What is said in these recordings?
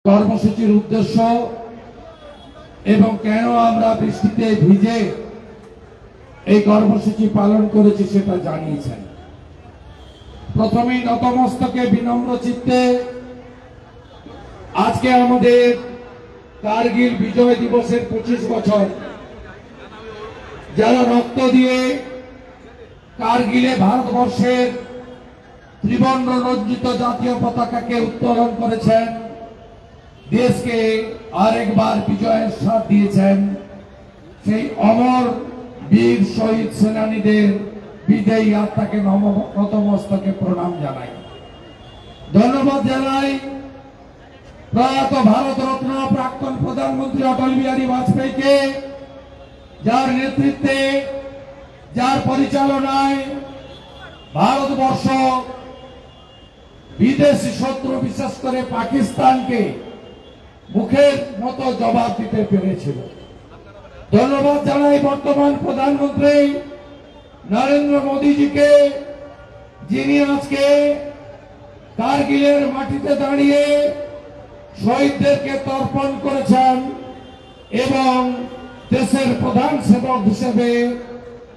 কর্মসূচির উদ্দেশ্য এবং কেন আমরা বৃষ্টিতে ভিজে এই কর্মসূচি পালন করেছি সেটা জানিয়েছেন। প্রথমেই নতমস্তকে বিনম্র চিত্তে আজকে আমাদের কারগিল বিজয় দিবসের 25 বছর, যারা রক্ত দিয়ে কারগিলে ভারতবর্ষের ত্রিবর্ণ রঞ্জিত জাতীয় পতাকাকে উত্তোলন করেছেন, দেশকে আরেকবার বিজয়ের স্বাদ দিয়েছেন, সেই অমর বীর শহীদ সেনানীদের বিদায়ী আত্মাকে নতমস্তকে প্রণাম জানাই, ধন্যবাদ জানাই প্রয়াত ভারতরত্ন প্রাক্তন প্রধানমন্ত্রী অটল বিহারী বাজপেয়ীকে, যার নেতৃত্বে, যার পরিচালনায় ভারতবর্ষ বিদেশি শত্রু বিশেষ করে পাকিস্তানকে মুখের মতো জবাব দিতে পেরেছিল। ধন্যবাদ জানাই বর্তমান প্রধানমন্ত্রী নরেন্দ্র মোদীজিকে, যিনি আজকে কারগিলের মাটিতে দাঁড়িয়ে শহীদদেরকে তর্পণ করেছেন এবং দেশের প্রধান সেবক হিসেবে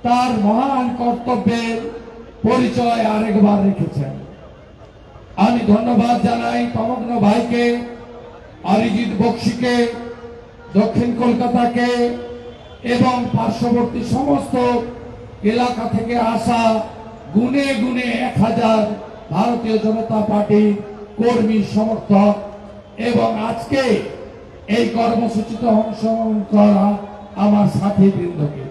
তার মহান কর্তব্যের পরিচয় আরেকবার রেখেছেন। আমি ধন্যবাদ জানাই তমগ্ন ভাইকে, অরিজিৎ বক্সিকে, দক্ষিণ কলকাতাকে এবং পার্শ্ববর্তী সমস্ত এলাকা থেকে আসা গুনে গুনে 1000 ভারতীয় জনতা পার্টির কর্মী সমর্থক এবং আজকে এই কর্মসূচিতে অংশগ্রহণ করা আমার সাথী বৃন্দকে।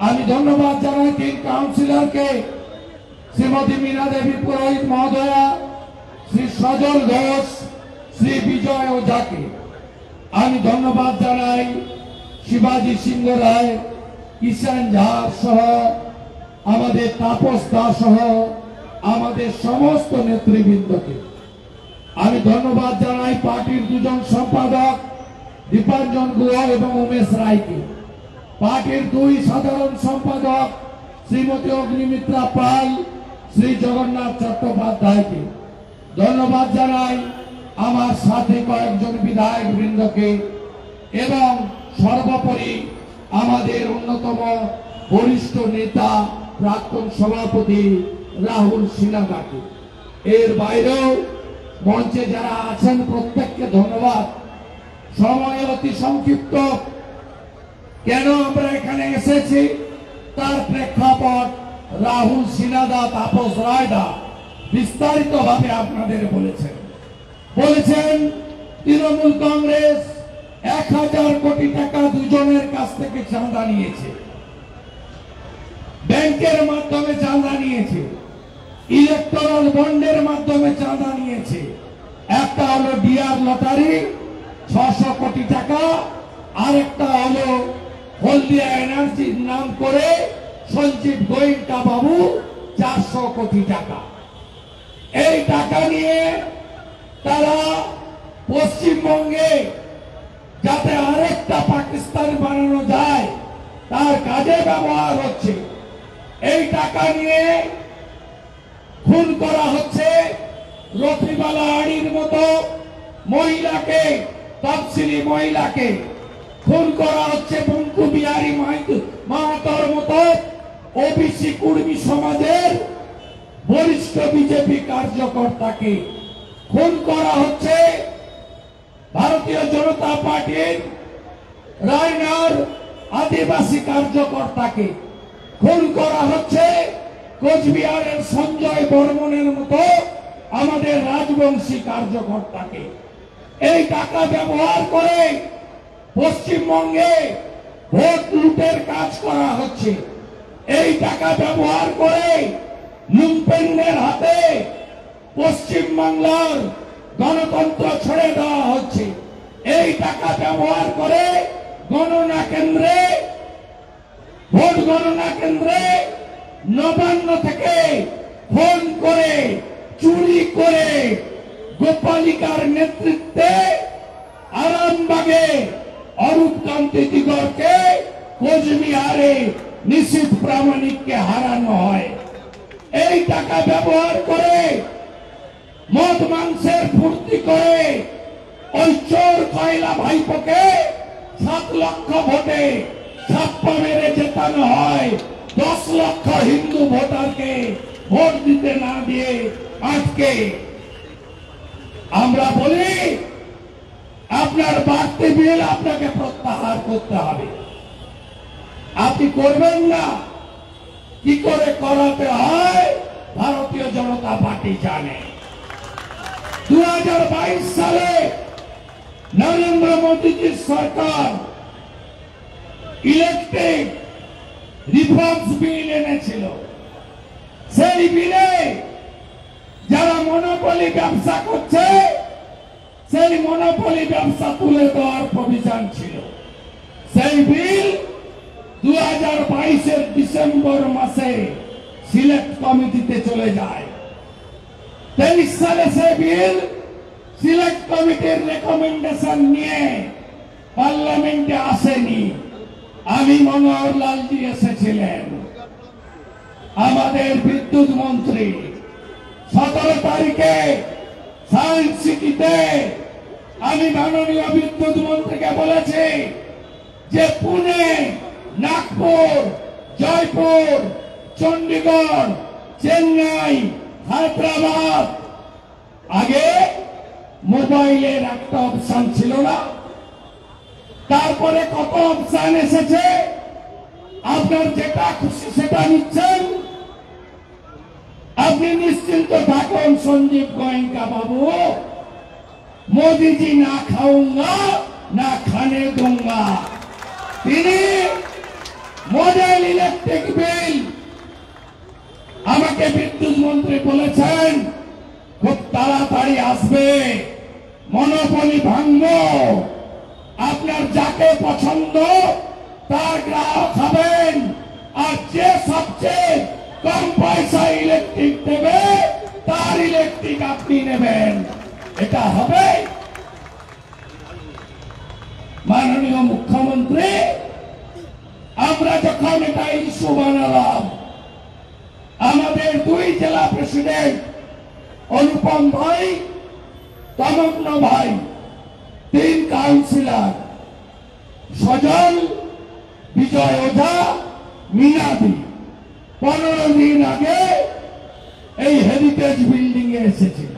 আমি ধন্যবাদ জানাই 3 কাউন্সিলরকে, শ্রীমতী মীনা দেবী পুরোহিত মহোদয়া, শ্রী সজল ঘোষ, শ্রী বিজয় ওঝাকে। আমি ধন্যবাদ জানাই শিবাজি সিংহ রায়, কিষাণ ঝা সহ আমাদের তাপস দাস সহ আমাদের সমস্ত নেতৃবৃন্দকে। আমি ধন্যবাদ জানাই পার্টির 2জন সম্পাদক দীপাঞ্জন গুহ এবং উমেশ রায়কে, পার্টির 2 সাধারণ সম্পাদক শ্রীমতী অগ্নিমিত্রা পাল, শ্রী জগন্নাথ চট্টোপাধ্যায়কে। ধন্যবাদ জানাই আমার সাথে কয়েকজন বিধায়ক বৃন্দকে এবং সর্বোপরি আমাদের অন্যতম বরিষ্ঠ নেতা প্রাক্তন সভাপতি রাহুল সিনহাকে। এর বাইরেও মঞ্চে যারা আছেন প্রত্যেককে ধন্যবাদ। সময় অতি সংক্ষিপ্ত, কেন আমরা এখানে এসেছি তার প্রেক্ষাপট রাহুল সিনহা, তাপস রায়দা বিস্তারিত ভাবে আপনাদের বলেছেন। তৃণমূল কংগ্রেস 1000 কোটি টাকা দুজনের কাছ থেকে চাঁদা নিয়েছে, ব্যাংকের মাধ্যমে চাঁদা নিয়েছে, ইলেকট্রাল বন্ডের মাধ্যমে চাঁদা নিয়েছে। একটা হলো ডিআর লটারি 600 কোটি টাকা, আরেকটা হলো হলদিয়া এনার্জির নাম করে সঞ্জীব গোয়েঙ্কা বাবু 400 কোটি টাকা। এই টাকা নিয়ে তারা পশ্চিমবঙ্গে যাতে আরেকটা পাকিস্তান বানানো যায় তার কাজে ব্যবহার হচ্ছে। এই টাকা নিয়ে খুন করা হচ্ছে রফিবালা আড়ির মতো মহিলাকে, তফসিলি মহিলাকে খুন করা হচ্ছে, বঙ্কু বিহারী মাহাতোর মতো ওবিসি কুর্মী সমাজের বরিষ্ঠ বিজেপি কার্যকর্তাকে খুন করা হচ্ছে, ভারতীয় জনতা পার্টির রায়নার আদিবাসী কার্যকর্তাকে খুন করা হচ্ছে, কোচবিহারের সঞ্জয় বর্মনের মতো আমাদের রাজবংশী কার্যকর্তাকে। এই টাকা ব্যবহার করে পশ্চিমবঙ্গে ভোট লুটের কাজ করা হচ্ছে। এই টাকা ব্যবহার করে লুম্পেনদের হাতে পশ্চিমবাংলার গণতন্ত্র ছেড়ে দেওয়া হচ্ছে। এই টাকা ব্যবহার করে গণনা কেন্দ্রে, ভোট গণনা কেন্দ্রে নবান্ন থেকে ফোন করে চুরি করে গোপালিকার নেতৃত্বে আরামবাগে অরূপকান্তি দিগরকে, কোচবিহারে নিশীথ প্রামাণিককে হারানো হয়। এই টাকা ব্যবহার করে মদ মাংসের ফুর্তি করে ময়লা ভাইপোকে 7 লক্ষ ভোটে ছাপ্পা মেরে জেতানো হয়, 10 লক্ষ হিন্দু ভোটারকে ভোট দিতে না দিয়ে আটকে। আমরা বলি আপনার বাড়তি বিল আপনাকে প্রত্যাহার করতে হবে। আপনি করবেন না, কি করে করাতে হয় ভারতীয় জনতা পার্টি জানে। 2022 সালে নরেন্দ্র মোদীজির সরকার ইলেকট্রিক রিফর্মস বিল এনেছিল। সেই বিলে যারা মনোপলি ব্যবসা করছে সেই মনোপলি ব্যবসা তুলে দেওয়ার প্রভিশন ছিল। সেই বিল 2022 ডিসেম্বর মাসে সিলেক্ট কমিটিতে চলে যায়। 23 সালে সেই বিল সিলেক্ট কমিটির রেকমেন্ডেশন নিয়ে পার্লামেন্টে আসেনি। আমি মনোহর লালজি এসেছিলেন, আমাদের বিদ্যুৎ মন্ত্রী 17 তারিখে সায়েন্স সিটিতে আমি মাননীয় বিদ্যুৎ মন্ত্রীকে বলেছি যে পুনে, নাগপুর, জয়পুর, চণ্ডীগড়, চেন্নাই, হায়দ্রাবাদ, আগে মোবাইলের একটা অপশন ছিল না, তারপরে কত অপশন এসেছে। আপনার যেটা খুশি সেটা নিচ্ছেন। আপনি নিশ্চিন্ত থাকুন সঞ্জীব গোয়েঙ্কা বাবু, मोदी जी ना खाऊंगा ना खाने दूंगा। তিনি মডেল ইলেকট্রিক বিল আমাকে বিদ্যুৎ মন্ত্রী বলেছেন খুব তাড়াতাড়ি আসবে, মনোপলি ভাঙবো, আপনার যাকে পছন্দ তার গ্রাহক হবেন, আর যে সবচেয়ে কম পয়সা ইলেকট্রিক দেবে তার ইলেকট্রিক আপনি নেবেন। এটা হবে? মাননীয় মুখ্যমন্ত্রী, আমরা যখন এটা ইস্যু বানালাম, আমাদের 2 জেলা প্রেসিডেন্ট অনুপম ভাই, তমগ্ন ভাই, 3 কাউন্সিলর সজল, বিজয় ওঝা, মিনাদি 15 দিন আগে এই হেরিটেজ বিল্ডিং এ এসেছিল।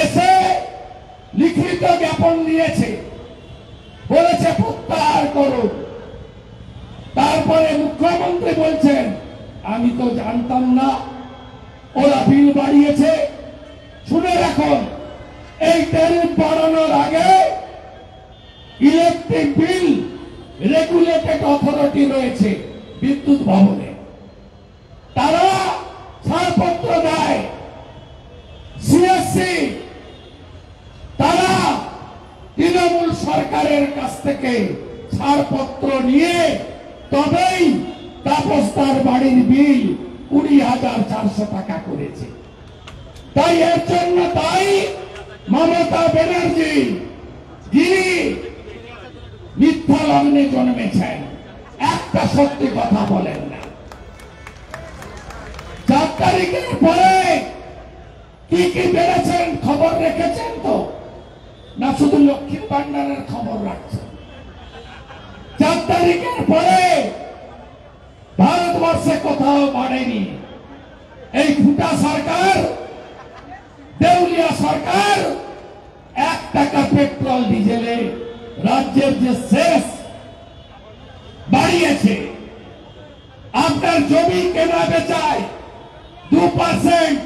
এসে লিখিত জ্ঞাপন দিয়েছে, বলেছে প্রত্যাহার করুন। তারপরে মুখ্যমন্ত্রী বলছেন আমি তো জানতাম না ওরা বিল বাড়িয়েছে। শুনে রাখুন, এই ট্যারিফ বাড়ানোর আগে ইলেকট্রিক বিল রেগুলেটেড অথরিটি রয়েছে বিদ্যুৎ ভবনে, তারা ছাড়পত্র দেয়। সিএসসি তারা তৃণমূল সরকারের কাছ থেকে ছাড়পত্র নিয়ে তবেই তাপসদার বাড়ির বিল 20,400 টাকা করেছে। তাই এর জন্য তাই মমতা ব্যানার্জি, যিনি মিথ্যা লগ্নে জন্মেছেন, একটা সত্যি কথা বলেন না। 4 তারিখের পরে কি কি বেড়েছেন খবর রেখেছেন তো, না শুধু লক্ষ্মীর ভান্ডারের খবর রাখছেন? 4 তারিখের পরে ভারতবর্ষে কোথাও বাড়েনি। এই ফুটা সরকার, দেউলিয়া সরকার 1 টাকা পেট্রোল ডিজেলে রাজ্যের যে শেষ বাড়িয়েছে। আপনার জমি কেনা বেচায় 2%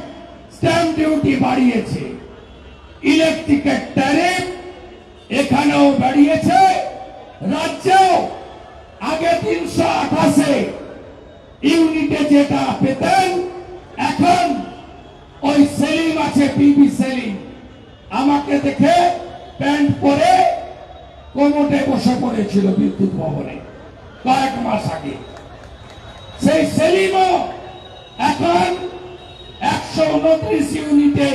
স্ট্যাম্প ডিউটি বাড়িয়েছে। ইলেকট্রিকের ট্যারিফ এখানেও বাড়িয়েছে, রাজ্যেও আগে 328 ইউনিটে যেটা পেতেন, এখন ওই সেলিম আছে, পিবি সেলিম, আমাকে দেখে প্যান্ট পরে কোমরে বসে পড়েছিল বিদ্যুৎ ভবনে কয়েক মাস আগে। সেই সেলিমও এখন 129 ইউনিটে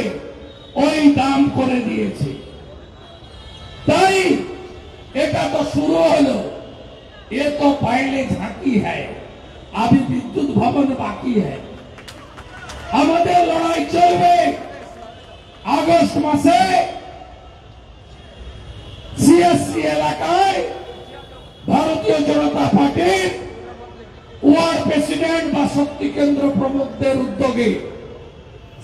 ওই দাম করে দিয়েছে। তাই এটা তো শুরু হলো, এ তো पहले झांकी है, अभी विद्युत भवन बाकी है। আমাদের লড়াই চলবে। আগস্ট মাসে সিএসসি এলাকায় ভারতীয় জনতা পার্টির ওয়ার্ড প্রেসিডেন্ট বা শক্তি কেন্দ্র প্রমুখদের উদ্যোগে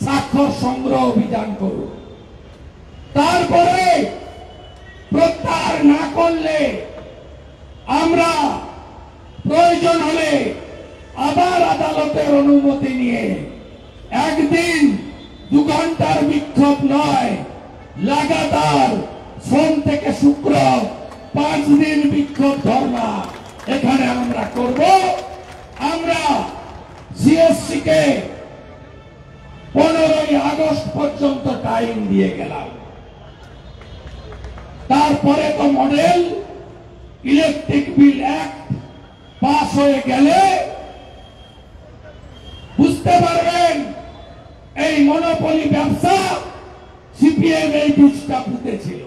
স্বাক্ষর সংগ্রহ অভিযান করুন। তারপরে প্রত্যাহার না করলে আমরা প্রয়োজন হলে আবার আদালতের অনুমতি নিয়ে একদিন 2 ঘন্টার বিক্ষোভ নয়, লাগাতার সোম থেকে শুক্র 5 দিন বিক্ষোভ ধর্ণা এখানে আমরা করব। আমরা সিএসসি কে 15ই আগস্ট পর্যন্ত টাইম দিয়ে গেলাম। তারপরে তো model electric bill act pass হয়ে গেলে বুঝতে পারবেন এই মনোপলি ব্যবসা সিপিএম এই বীজটা পুঁতেছিল।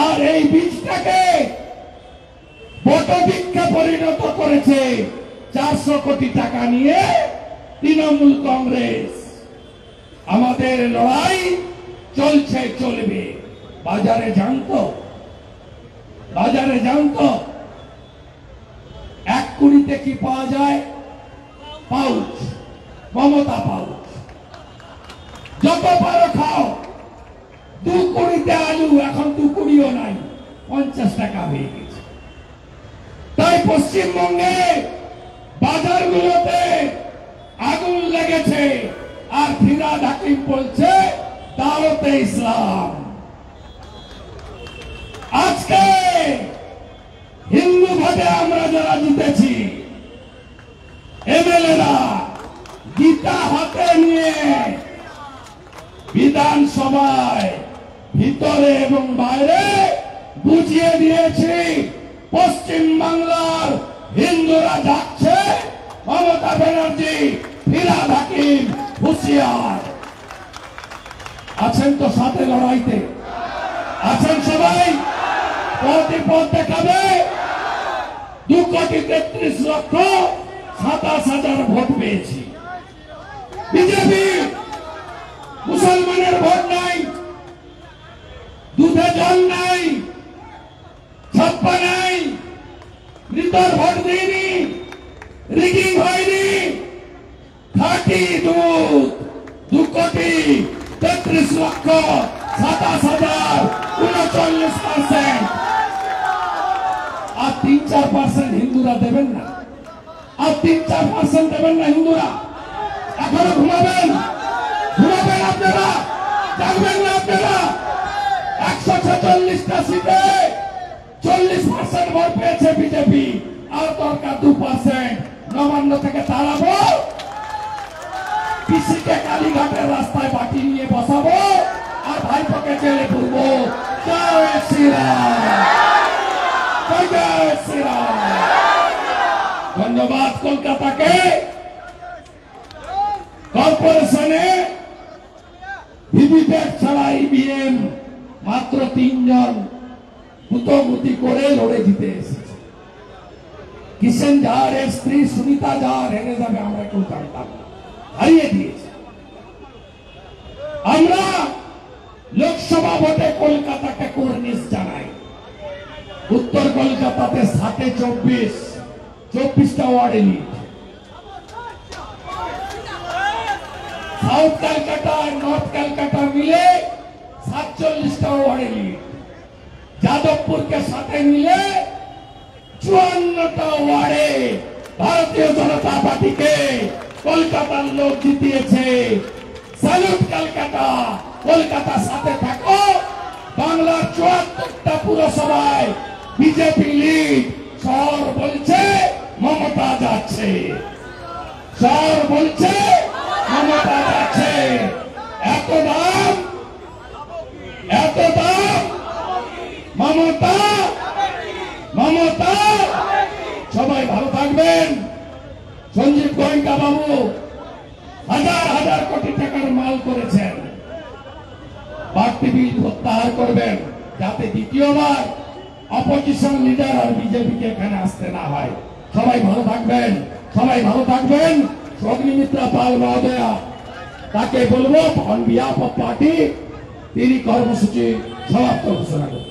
আর এই বীজটাকে বটবৃক্ষে পরিণত করেছে 400 কোটি টাকা নিয়ে তৃণমূল কংগ্রেস। আমাদের লড়াই চলছে, চলবে। বাজারে জানতো 1 কুড়িতে কি পাওয়া যায়? Pouch, Mamata pouch. যত পারো খাও। 2 কুড়িতে আলু, এখন 2 কুড়িও নাই, 50 টাকা হয়ে গেছে। তাই পশ্চিমবঙ্গে বাজারগুলোতে আগুন লেগেছে। আর ফিরহাদ হাকিম বলছে দাওয়াতে ইসলাম। আজকে হিন্দু ভোটে আমরা যারা জিতেছি, এমএলএরা গীতা হাতে নিয়ে বিধানসভায় ভিতরে এবং বাইরে বুঝিয়ে দিয়েছি পশ্চিম বাংলার হিন্দুরা যাচ্ছে, মমতা ব্যানার্জি, ফিরহাদ হাকিম হুঁশিয়ার। আছেন তো সাথে লড়াইতে? আছেন সবাই? পথ দেখাবে। 2,33,27,000 ভোট পেয়েছি। বিজেপি মুসলমানের ভোট নাই, দুধে জল নাই, ছাপ্পা নাই, মৃতর ভোট দিইনি, রিগিং হয়নি, খাঁটি দুধ। 2,33,27,000, 39%। আর 3-4% হিন্দুরা দেবেন না। আর 3-4% দেবেন না হিন্দুরা। এখনো ঘুমাবেন আপনারা? জানবেন না আপনারা? 146টা সিটে 40% ভোট পেয়েছে বিজেপি। আর দরকার 2%। নবান্ন থেকে তাড়াবো, পিসিকে কালীঘাটের রাস্তায় বাটি নিয়ে বসাবো, আর ভাইপোকে জেলে পুরবো। জয় শ্রীরাম, জয় শ্রীরাম। ধন্যবাদ। কলকাতাকে কর্পোরেশনে ভিভিপ্যাট ছাড়া ইভিএম মাত্র 3 জন গুতগুতি করে লড়ে জিতে এসেছে। কিষেন ঝাড় এর স্ত্রী সুনিতা ঝাড় হেরে যাবে আমরা কেউ জানতাম না, হারিয়ে দিয়েছে। আমরা লোকসভা ভোটে কলকাতাকে কর্নিশ জানাই। উত্তর কলকাতাতে 24টা ওয়ার্ডে লিড। সাউথ ক্যালকাটা আর নর্থ ক্যালকাটা মিলে 47টা ওয়ার্ডে লিড। যাদবপুরকে সাথে মিলে 54টা ওয়ার্ডে ভারতীয় জনতা পার্টিকে কলকাতার লোক জিতিয়েছে। স্যালুট কলকাতা। কলকাতার সাথে থাকো। বাংলার 74টা পুরসভায় বিজেপি লিড। শহর বলছে মমতা যাচ্ছে, শহর বলছে মমতা যাচ্ছে। এত দাম মমতা, মমতা। সবাই ভালো থাকবেন। সঞ্জীব গোয়েঙ্কা বাবু হাজার কোটি টাকার মাল করেছেন। বাড়তি বিল প্রত্যাহার করবেন যাতে দ্বিতীয়বার অপোজিশন লিডার আর বিজেপিকে এখানে আসতে না হয়। সবাই ভালো থাকবেন, সবাই ভালো থাকবেন। অগ্নিমিত্রা পাল মহোদয়া, তাকে বলবো অন বিহাফ অফ পার্টি তিনি কর্মসূচি সমাপ্ত ঘোষণা করেন।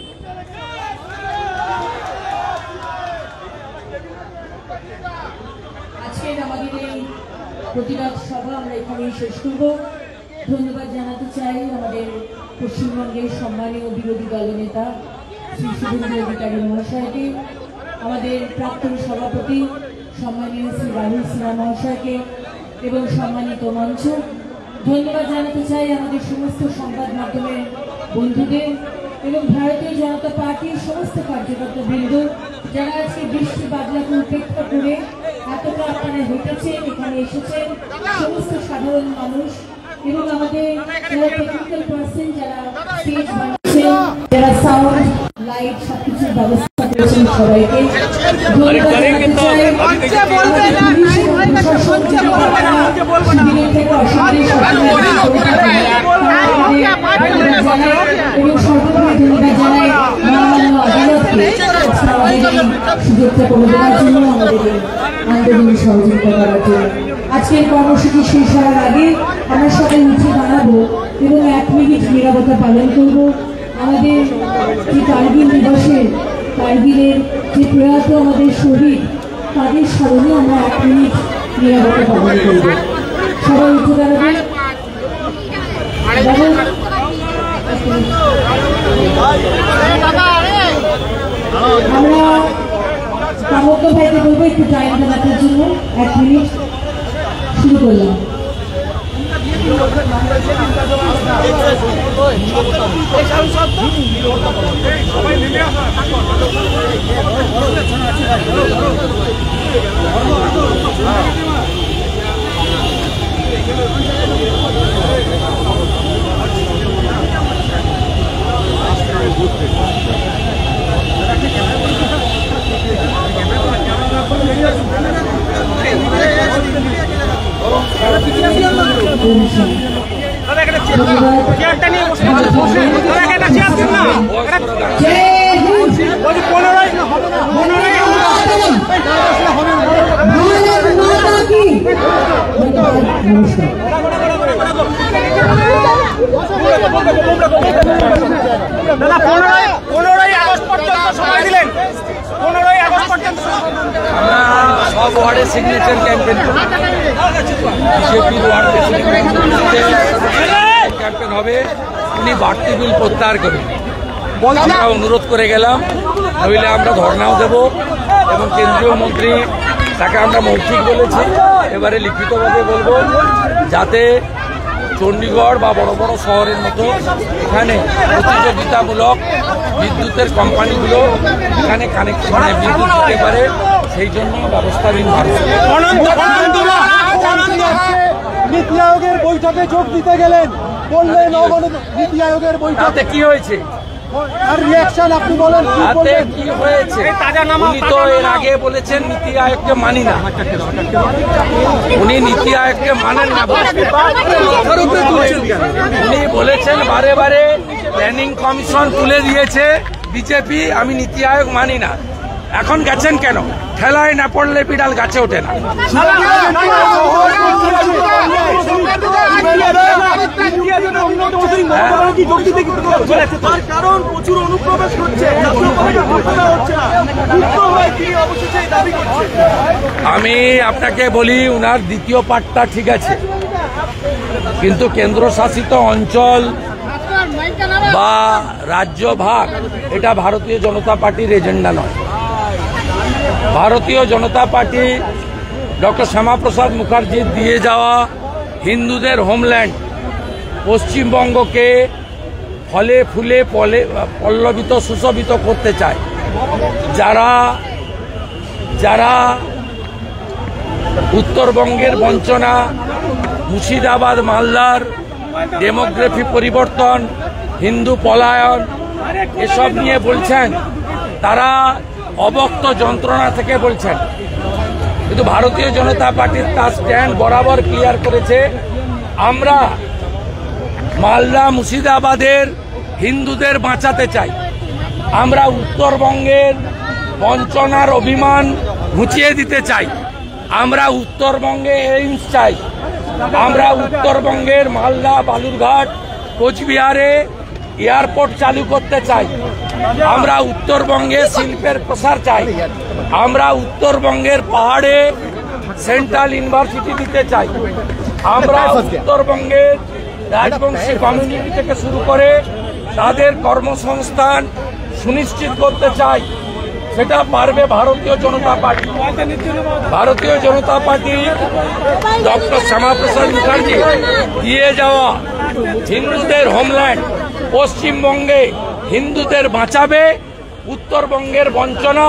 আজকের আমাদের এই প্রতিবাদ সভা আমরা এখানেই শেষ করব। ধন্যবাদ জানাতে চাই আমাদের পশ্চিমবঙ্গের সম্মানীয় বিরোধী দলনেতা শ্রী শুভেন্দু অধিকারী মহাশয়কে, আমাদের প্রাক্তন সভাপতি সম্মানীয় শ্রী রাহুল সিনহা মহাশয়কে এবং সম্মানিত মঞ্চ। ধন্যবাদ জানাতে চাই আমাদের সমস্ত সংবাদ মাধ্যমের বন্ধুদের এবং ভারতীয় জনতা পার্টির সমস্ত কার্যকর্তা বৃন্দ, যারা আজকে বৃষ্টি বাদলাকে উপেক্ষা করে এতটা আপনারা হেঁটেছেন, এখানে এসেছেন, সমস্ত সাধারণ মানুষ এবং আমাদের যারা টেকনিক্যাল পার্সন, যারা স্টেজ বানাচ্ছেন, যারা সাউন্ড লাইট সবকিছুর ব্যবস্থা করেছেন, সবাইকে ধন্যবাদ জানাতে চাই। এবং সর্বোপরি ধন্যবাদ জানাই মহামান্য আদালতকে সুযোগটা করে দেওয়ার জন্য, আমাদের আন্দোলনে সহযোগিতা করার জন্য। আজকের কর্মসূচি শেষ হওয়ার আগে আমরা সবাই উঠে দাঁড়াবো এবং 1 মিনিট নীরবতা পালন করব। আমাদের যে কার্গিল দিবসে কার্গিলের যে প্রয়াত আমাদের শহীদ, তাদের স্মরণে আমরা 1 মিনিট নীরবতা পালন করব। সবাই উঠে দাঁড়াবে। আমরা কামত্য ভাইকে বলবো একটু টাইম দেওয়ার জন্য। 1 মিনিট শুরু করলাম। দাদা 15ই আগস্ট পর্যন্ত সময় দিলেন। 15ই আগস্ট পর্যন্ত আমরা সব ওয়ার্ডে সিগনেচার ক্যাম্পেইন করব। বিজেপির ওয়ার্ডে ক্যাম্পেইন হবে। উনি বাড়তি বিল প্রত্যাহার করবেন। আমরা অনুরোধ করে গেলাম, নইলে আমরা ধর্নাও দেব এবং কেন্দ্রীয় মন্ত্রী তাকে আমরা মৌখিক বলেছি, এবারে লিখিতভাবে বলবো, যাতে চণ্ডীগড় বা বড় বড় শহরের মতো এখানে প্রতিযোগিতামূলক বিদ্যুতের কোম্পানিগুলো এখানে কানেক্ট বিদ্যুৎ দিতে পারে, সেই জন্য ব্যবস্থা নিন। নীতি আয়োগের বৈঠকে যোগ দিতে গেলেন, বললেন নীতি আয়োগের বৈঠকে কি হয়েছে, আর রিঅ্যাকশন আপনি বলেন তাতে কি হয়েছে? উনি তো এর আগে বলেছেন নীতি আয়োগকে মানি না, উনি নীতি আয়োগকে মানেন না, উনি বলেছেন বারে বারে প্ল্যানিং কমিশন তুলে দিয়েছে বিজেপি, আমি নীতি আয়োগ মানি না। এখন গেছেন কেন? ঠেলায় না পড়লে বিড়াল গাছে ওঠে না। কারণ প্রচুর অনুপ্রবেশ হচ্ছে, আমি আপনাকে বলি, উনার দ্বিতীয় পার্টটা ঠিক আছে, কিন্তু কেন্দ্রশাসিত অঞ্চল বা রাজ্য ভাগ এটা ভারতীয় জনতা পার্টির এজেন্ডা নয়। ভারতীয় জনতা পার্টি ডক্টর শ্যামাপ্রসাদ মুখার্জির দিয়ে যাওয়া হিন্দুদের হোমল্যান্ড পশ্চিমবঙ্গকে ফলে ফুলে পল্লবিত সুশোভিত করতে চায়। যারা উত্তরবঙ্গের বঞ্চনা, মুর্শিদাবাদ মালদার ডেমোগ্রাফি পরিবর্তন, হিন্দু পলায়ন এসব নিয়ে বলছেন, তারা অবক্ত যন্ত্রণা থেকে বলছেন, কিন্তু ভারতীয় জনতা পার্টির তার স্ট্যান্ড বরাবর ক্লিয়ার করেছে। আমরা মালদা মুর্শিদাবাদের হিন্দুদের বাঁচাতে চাই, আমরা উত্তরবঙ্গের বঞ্চনার অভিমান ঘুচিয়ে দিতে চাই, আমরা উত্তরবঙ্গে এইমস চাই, আমরা উত্তরবঙ্গের মালদা বালুরঘাট কোচবিহারে এয়ারপোর্ট চালু করতে চাই, আমরা উত্তরবঙ্গে শিল্পের প্রসার চাই, আমরা উত্তরবঙ্গের পাহাড়ে সেন্ট্রাল ইউনিভার্সিটি দিতে চাই, আমরা উত্তরবঙ্গের রাজবংশী কমিউনিটি থেকে শুরু করে তাদের কর্মসংস্থান সুনিশ্চিত করতে চাই। সেটা পারবে ভারতীয় জনতা পার্টি। ভারতীয় জনতা পার্টি ডক্টর শ্যামাপ্রসাদ মুখার্জি দিয়ে যাওয়া হিন্দুদের হোমল্যান্ড পশ্চিমবঙ্গে হিন্দুদের বাঁচাবে, উত্তরবঙ্গের বঞ্চনা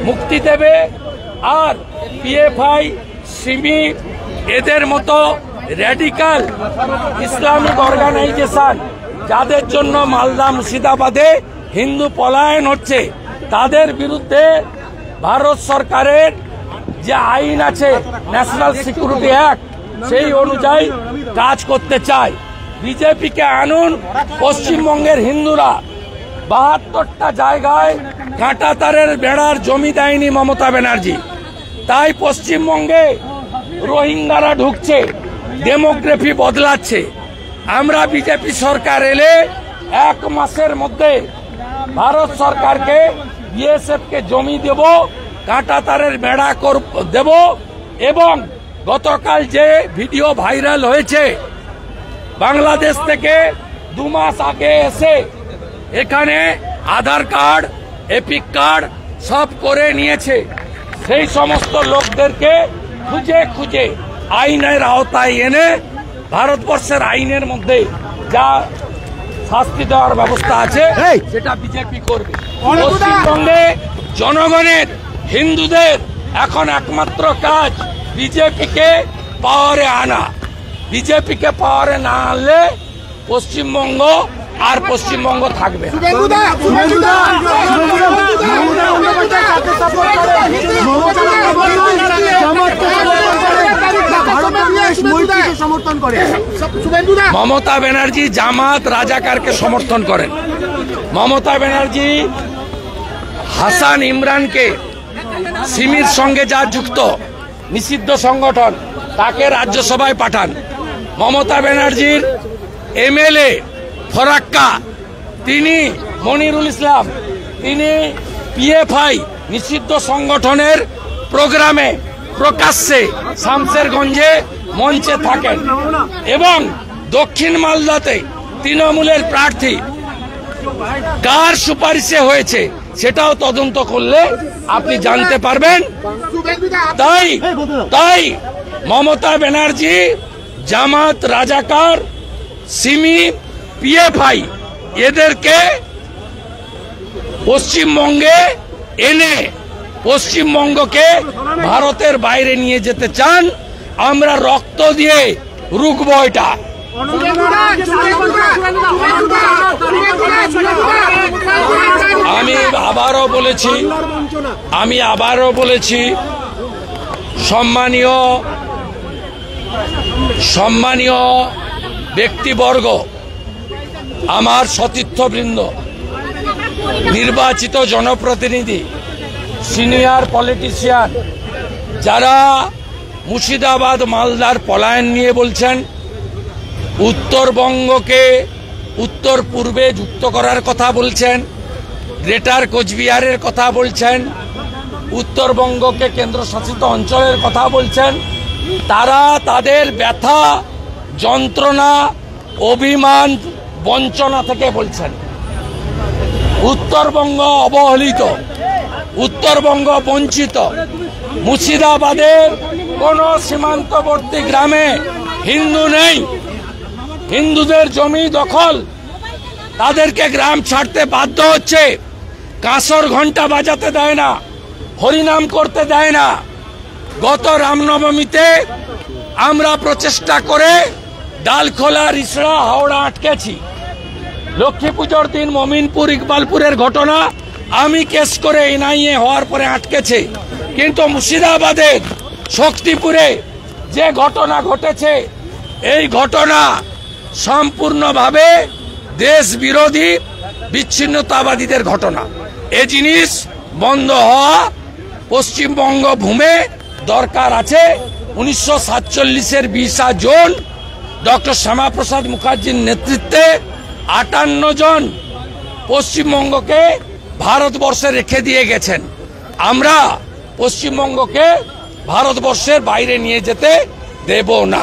মুক্তি দেবে। আর পিএফআই, সিমি এদের মতো র্যাডিক্যাল ইসলামিক অর্গানাইজেশন যাদের জন্য মালদা মুর্শিদাবাদে হিন্দু পলায়ন হচ্ছে, তাদের বিরুদ্ধে ভারত সরকারের যে আইন আছে ন্যাশনাল সিকিউরিটি অ্যাক্ট, সেই অনুযায়ী কাজ করতে চায়। বিজেপিকে আনুন। পশ্চিমবঙ্গের হিন্দুরা ৭২টা জায়গায় কাঁটাতারের বেড়ার জমি দেয়নি মমতা ব্যানার্জি, তাই পশ্চিমবঙ্গে রোহিঙ্গারা ঢুকছে, ডেমোগ্রাফি বদলাচ্ছে। আমরা বিজেপি সরকার এলে 1 মাসের মধ্যে ভারত সরকারকে বিএসএফকে জমি দেব, কাঁটাতারের বেড়া দেব। এবং গতকাল যে ভিডিও ভাইরাল হয়েছে, বাংলাদেশ থেকে 2 মাস আগে এসে এখানে আধার কার্ড, এপিক কার্ড সব করে নিয়েছে, সেই সমস্ত লোকদেরকে খুঁজে খুঁজে আইনের আওতায় এনে ভারতবর্ষের আইনের মধ্যে যা শাস্তি দেওয়ার ব্যবস্থা আছে সেটা বিজেপি করবে। পশ্চিমবঙ্গে জনগণের, হিন্দুদের এখন একমাত্র কাজ বিজেপিকে পাওয়ারে আনা। বিজেপিকে পাওয়ারে না আনলে পশ্চিমবঙ্গ আর পশ্চিমবঙ্গ থাকবে না। মমতা ব্যানার্জি জামাত রাজাকারকে সমর্থন করেন। মমতা ব্যানার্জি হাসান ইমরানকে, সিমির সঙ্গে যা যুক্ত নিষিদ্ধ সংগঠন, তাকে রাজ্যসভায় পাঠান। মমতা ব্যানার্জির এমএলএ ফরাক্কা, তিনি মনিরুল ইসলাম, তিনি পিএফআই নিষিদ্ধ সংগঠনের প্রোগ্রামে প্রকাশ্যে শামসেরগঞ্জে মঞ্চে থাকেন। এবং দক্ষিণ মালদাতে তৃণমূলের প্রার্থী কার সুপারিশে হয়েছে সেটাও তদন্ত করলে আপনি জানতে পারবেন। তাই মমতা ব্যানার্জি জামাত, রাজাকার, সিমি, পিএফআই এদেরকে পশ্চিমবঙ্গে এনে পশ্চিমবঙ্গকে ভারতের বাইরে নিয়ে যেতে চান। আমরা রক্ত দিয়ে রুখব এটা। আমি আবারও বলেছি সম্মানীয় ব্যক্তিবর্গ, আমার সতীর্থবৃন্দ, নির্বাচিত জনপ্রতিনিধি, সিনিয়র পলিটিশিয়ান, যারা মুর্শিদাবাদ মালদার পলায়ন নিয়ে বলছেন, উত্তরবঙ্গকে উত্তর পূর্বে যুক্ত করার কথা বলছেন, গ্রেটার কোচবিহারের কথা বলছেন, উত্তরবঙ্গকে কেন্দ্রশাসিত অঞ্চলের কথা বলছেন, তারা তাদের ব্যথা, যন্ত্রণা, অভিমান, বঞ্চনা থেকে বলছেন। উত্তরবঙ্গ অবহেলিত, উত্তরবঙ্গ বঞ্চিত। মুর্শিদাবাদের কোন সীমান্তবর্তী গ্রামে হিন্দু নেই। হিন্দুদের জমি দখল, তাদেরকে গ্রাম ছাড়তে বাধ্য হচ্ছে। কাঁসর ঘন্টা বাজাতে দেয় না, হরিনাম করতে দেয় না। গত রামনবমীতে আমরা প্রচেষ্টা করে ডালখোলা, রিসড়া, হাওড়া আটকেছি। লক্ষ্মী পুজোর দিন মমিনপুর, ইকবালপুরের ঘটনা আমি কেস করে এনআইএ হওয়ার পরে আটকেছে। কিন্তু মুর্শিদাবাদের শক্তিপুরে যে ঘটনা ঘটেছে, এই ঘটনা সম্পূর্ণভাবে দেশ বিরোধী বিচ্ছিন্নতাবাদীদের ঘটনা। এই জিনিস বন্ধ হওয়া পশ্চিমবঙ্গ ভূমে দরকার আছে। 1947-এর 20 জুন ডক্টর শ্যামাপ্রসাদ মুখার্জির নেতৃত্বে 58 জন পশ্চিমবঙ্গকে ভারতবর্ষে রেখে দিয়ে গেছেন। আমরা পশ্চিমবঙ্গকে ভারতবর্ষের বাইরে নিয়ে যেতে দেব না।